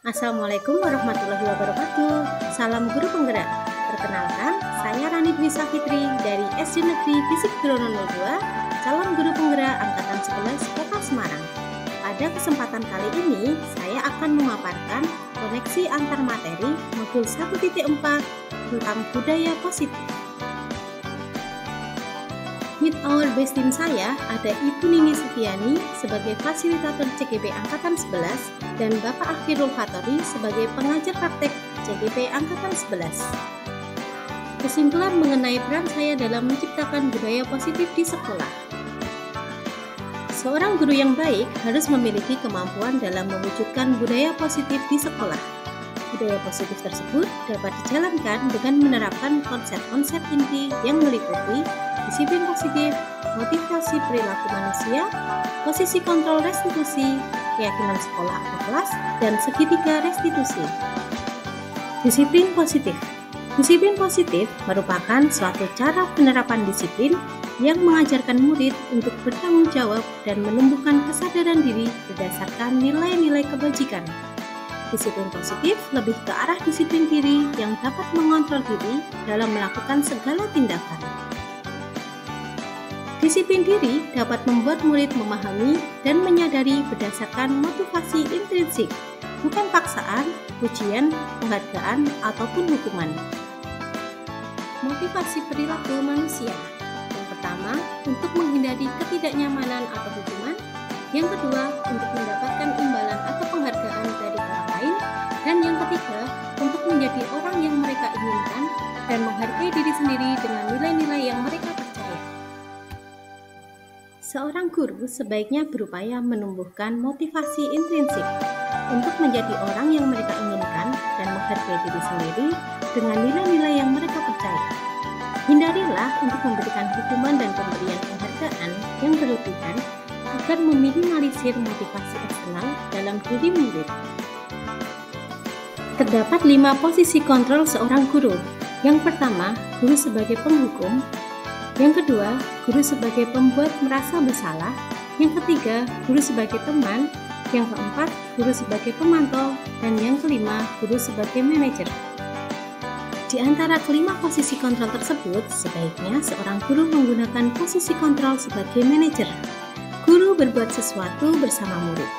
Assalamualaikum warahmatullahi wabarakatuh. Salam guru penggerak. Perkenalkan, saya Rani Dwi Safitri dari SD Negeri Fisik Grono 02, calon guru penggerak angkatan 11 Kota Semarang. Pada kesempatan kali ini, saya akan memaparkan koneksi antar materi modul 1.4 tentang budaya positif. With our best team saya ada Ibu Nini Setiani sebagai fasilitator CGP Angkatan 11 dan Bapak Akhirul Fatori sebagai pengajar praktek CGP Angkatan 11. Kesimpulan mengenai peran saya dalam menciptakan budaya positif di sekolah. Seorang guru yang baik harus memiliki kemampuan dalam mewujudkan budaya positif di sekolah. Budaya positif tersebut dapat dijalankan dengan menerapkan konsep-konsep inti yang meliputi disiplin positif, motivasi perilaku manusia, posisi kontrol restitusi, keyakinan sekolah atau kelas, dan segitiga restitusi. Disiplin positif. Disiplin positif merupakan suatu cara penerapan disiplin yang mengajarkan murid untuk bertanggung jawab dan menumbuhkan kesadaran diri berdasarkan nilai-nilai kebajikan. Disiplin positif lebih ke arah disiplin diri yang dapat mengontrol diri dalam melakukan segala tindakan. Disiplin diri dapat membuat murid memahami dan menyadari berdasarkan motivasi intrinsik, bukan paksaan, pujian, penghargaan, ataupun hukuman. Motivasi perilaku manusia. Yang pertama, untuk menghindari ketidaknyamanan atau hukuman. Yang kedua, untuk mendapatkan imbalan atau penghargaan dari orang lain. Dan yang ketiga, untuk menjadi orang yang mereka inginkan dan menghargai diri sendiri dengan nilai-nilai yang mereka percaya. Seorang guru sebaiknya berupaya menumbuhkan motivasi intrinsik untuk menjadi orang yang mereka inginkan dan menghargai diri sendiri dengan nilai-nilai yang mereka percaya. Hindarilah untuk memberikan hukuman dan pemberian penghargaan yang berlebihan agar meminimalisir motivasi eksternal dalam diri murid. Terdapat 5 posisi kontrol seorang guru. Yang pertama, guru sebagai penghukum. Yang kedua, guru sebagai pembuat merasa bersalah. Yang ketiga, guru sebagai teman. Yang keempat, guru sebagai pemantau. Dan yang kelima, guru sebagai manajer. Di antara kelima posisi kontrol tersebut, sebaiknya seorang guru menggunakan posisi kontrol sebagai manajer. Guru berbuat sesuatu bersama murid,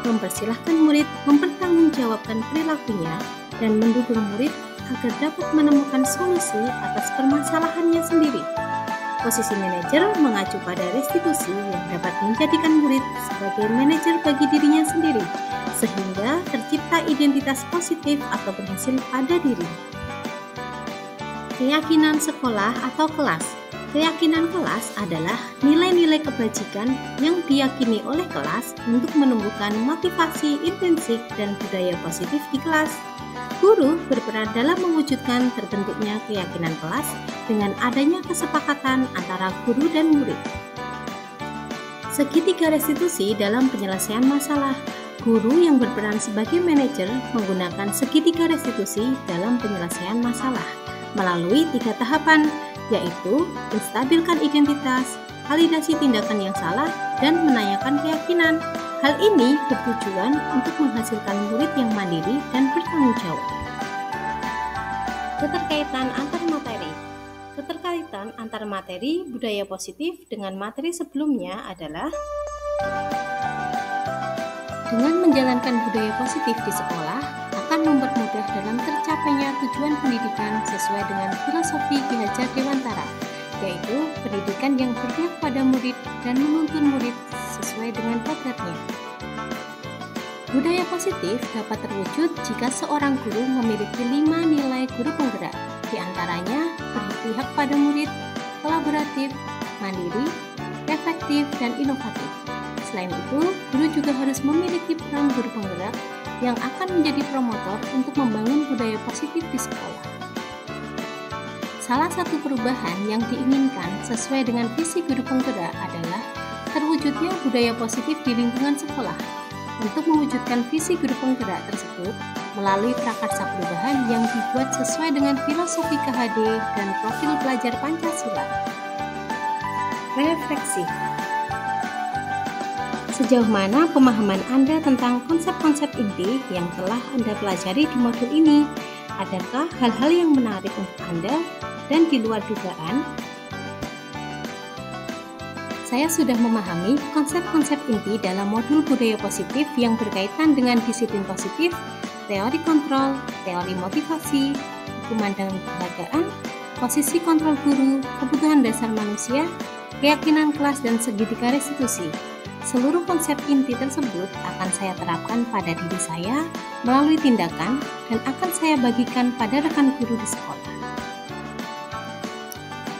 mempersilahkan murid mempertanggungjawabkan perilakunya, dan mendukung murid agar dapat menemukan solusi atas permasalahannya sendiri. Posisi manajer mengacu pada restitusi yang dapat menjadikan murid sebagai manajer bagi dirinya sendiri, sehingga tercipta identitas positif atau berhasil pada diri. Keyakinan sekolah atau kelas. Keyakinan kelas adalah nilai-nilai kebajikan yang diyakini oleh kelas untuk menumbuhkan motivasi intrinsik dan budaya positif di kelas. Guru berperan dalam mewujudkan terbentuknya keyakinan kelas dengan adanya kesepakatan antara guru dan murid. Segitiga restitusi dalam penyelesaian masalah. Guru yang berperan sebagai manajer menggunakan segitiga restitusi dalam penyelesaian masalah melalui 3 tahapan, yaitu menstabilkan identitas, validasi tindakan yang salah, dan menanyakan keyakinan. Hal ini bertujuan untuk menghasilkan murid yang mandiri dan bertanggung jawab. Keterkaitan antar materi. Keterkaitan antar materi budaya positif dengan materi sebelumnya adalah dengan menjalankan budaya positif di sekolah akan mempermudah dalam tercapainya tujuan pendidikan sesuai dengan filosofi Ki Hajar Dewantara, yaitu pendidikan yang berpihak pada murid dan menuntun murid sesuai dengan kodratnya. Budaya positif dapat terwujud jika seorang guru memiliki 5 nilai guru penggerak, di antaranya berpihak pada murid, kolaboratif, mandiri, efektif, dan inovatif. Selain itu, guru juga harus memiliki peran guru penggerak yang akan menjadi promotor untuk membangun budaya positif di sekolah. Salah satu perubahan yang diinginkan sesuai dengan visi guru penggerak adalah terwujudnya budaya positif di lingkungan sekolah. Untuk mewujudkan visi guru penggerak tersebut melalui prakarsa perubahan yang dibuat sesuai dengan filosofi KHD dan profil pelajar Pancasila. Refleksi. Sejauh mana pemahaman Anda tentang konsep-konsep inti yang telah Anda pelajari di modul ini? Adakah hal-hal yang menarik untuk Anda dan di luar dugaan? Saya sudah memahami konsep-konsep inti dalam modul budaya positif yang berkaitan dengan disiplin positif, teori kontrol, teori motivasi, hukuman dan penghargaan, posisi kontrol guru, kebutuhan dasar manusia, keyakinan kelas, dan segitiga restitusi. Seluruh konsep inti tersebut akan saya terapkan pada diri saya melalui tindakan dan akan saya bagikan pada rekan guru di sekolah.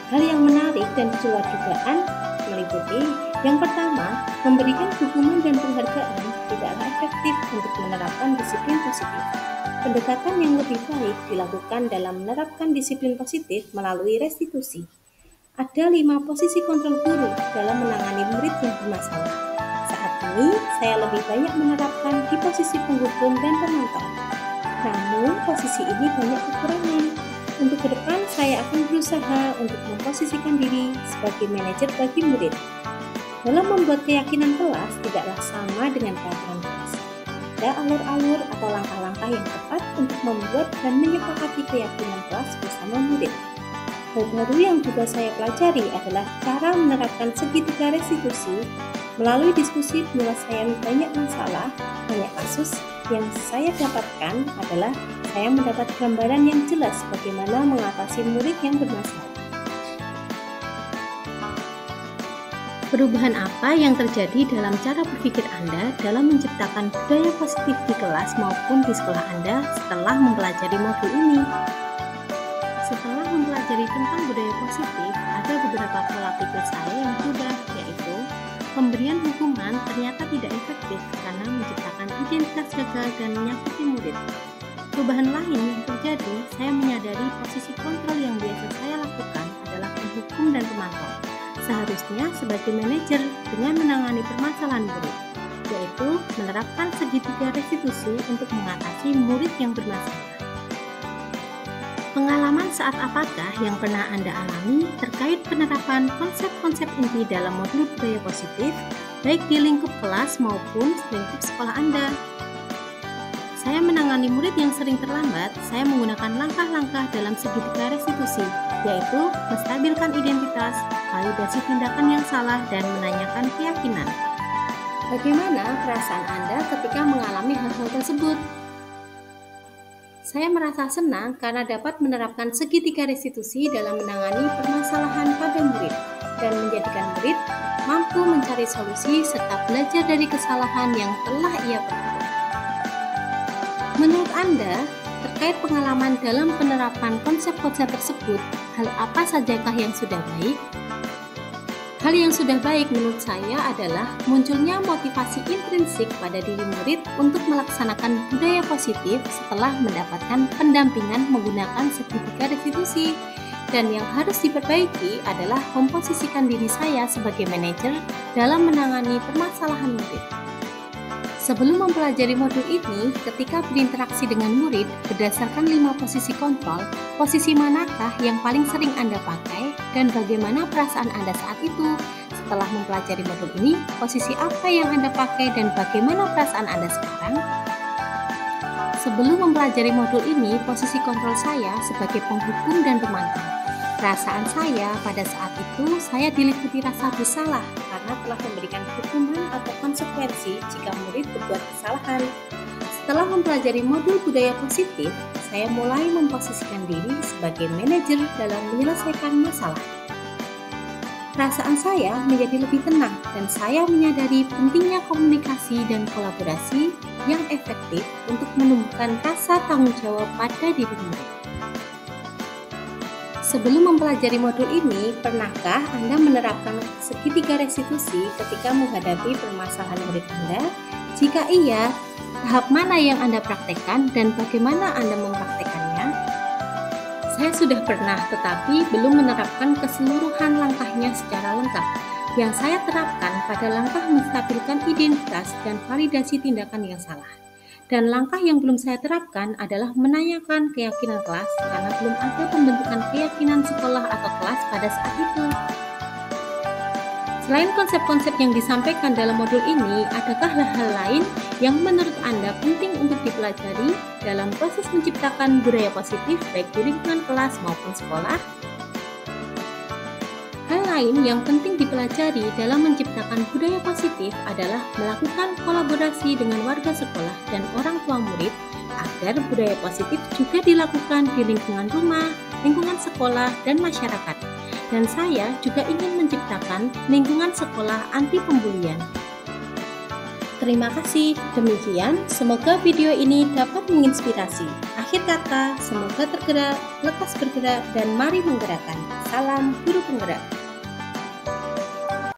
Hal yang menarik dan di luar dugaan meliputi yang pertama, memberikan hukuman dan penghargaan tidaklah efektif untuk menerapkan disiplin positif. Pendekatan yang lebih baik dilakukan dalam menerapkan disiplin positif melalui restitusi. Ada 5 posisi kontrol guru dalam menangani murid yang bermasalah. Saat ini, saya lebih banyak menerapkan di posisi penghukum dan pemantau. Namun, posisi ini banyak kekurangan. Untuk ke depan, saya akan berusaha untuk memposisikan diri sebagai manajer bagi murid. Dalam membuat keyakinan kelas tidaklah sama dengan keyakinan kelas. Ada alur-alur atau langkah-langkah yang tepat untuk membuat dan menyepakati keyakinan kelas bersama murid. Hal baru yang juga saya pelajari adalah cara menerapkan segitiga restitusi melalui diskusi penyelesaian banyak masalah, banyak kasus. Yang saya dapatkan adalah saya mendapat gambaran yang jelas bagaimana mengatasi murid yang bermasalah. Perubahan apa yang terjadi dalam cara berpikir Anda dalam menciptakan budaya positif di kelas maupun di sekolah Anda setelah mempelajari modul ini? Setelah mempelajari tentang budaya positif, ada beberapa pola pikir saya yang berubah, yaitu pemberian hukuman ternyata tidak efektif karena menciptakan identitas gagal dan menyakiti murid. Perubahan lain yang terjadi, saya menyadari posisi kontrol yang biasa saya lakukan adalah penghukum dan pemantau. Seharusnya sebagai manajer dengan menangani permasalahan murid, yaitu menerapkan segitiga restitusi untuk mengatasi murid yang bermasalah. Pengalaman saat apakah yang pernah Anda alami terkait penerapan konsep-konsep inti dalam modul budaya positif, baik di lingkup kelas maupun lingkup sekolah Anda? Saya menangani murid yang sering terlambat, saya menggunakan langkah-langkah dalam segitiga restitusi, yaitu menstabilkan identitas, validasi tindakan yang salah, dan menanyakan keyakinan. Bagaimana perasaan Anda ketika mengalami hal-hal tersebut? Saya merasa senang karena dapat menerapkan segitiga restitusi dalam menangani permasalahan pada murid dan menjadikan murid mampu mencari solusi serta belajar dari kesalahan yang telah ia perbuat. Menurut Anda, terkait pengalaman dalam penerapan konsep-konsep tersebut, hal apa sajakah yang sudah baik? Hal yang sudah baik menurut saya adalah munculnya motivasi intrinsik pada diri murid untuk melaksanakan budaya positif setelah mendapatkan pendampingan menggunakan segitiga restitusi. Dan yang harus diperbaiki adalah memposisikan diri saya sebagai manajer dalam menangani permasalahan murid. Sebelum mempelajari modul ini, ketika berinteraksi dengan murid berdasarkan 5 posisi kontrol, posisi manakah yang paling sering Anda pakai dan bagaimana perasaan Anda saat itu? Setelah mempelajari modul ini, posisi apa yang Anda pakai dan bagaimana perasaan Anda sekarang? Sebelum mempelajari modul ini, posisi kontrol saya sebagai penghukum dan pemantau. Perasaan saya pada saat itu, saya diliputi rasa bersalah karena telah memberikan hukuman atau konsekuensi jika murid berbuat kesalahan. Setelah mempelajari modul budaya positif, saya mulai memposisikan diri sebagai manajer dalam menyelesaikan masalah. Perasaan saya menjadi lebih tenang dan saya menyadari pentingnya komunikasi dan kolaborasi yang efektif untuk menumbuhkan rasa tanggung jawab pada diri murid. Sebelum mempelajari modul ini, pernahkah Anda menerapkan segitiga restitusi ketika menghadapi permasalahan murid Anda? Jika iya, tahap mana yang Anda praktekkan dan bagaimana Anda mempraktekannya? Saya sudah pernah, tetapi belum menerapkan keseluruhan langkahnya secara lengkap. Yang saya terapkan pada langkah menstabilkan identitas dan validasi tindakan yang salah. Dan langkah yang belum saya terapkan adalah menanyakan keyakinan kelas karena belum ada pembentukan keyakinan sekolah atau kelas pada saat itu. Selain konsep-konsep yang disampaikan dalam modul ini, adakah hal-hal lain yang menurut Anda penting untuk dipelajari dalam proses menciptakan budaya positif baik di lingkungan kelas maupun sekolah? Hal lain yang penting dipelajari dalam menciptakan budaya positif adalah melakukan kolaborasi dengan warga sekolah dan orang tua murid agar budaya positif juga dilakukan di lingkungan rumah, lingkungan sekolah, dan masyarakat. Dan saya juga ingin menciptakan lingkungan sekolah anti pembulian. Terima kasih. Demikian, semoga video ini dapat menginspirasi. Akhir kata, semoga tergerak, lekas bergerak, dan mari menggerakkan. Salam guru penggerak.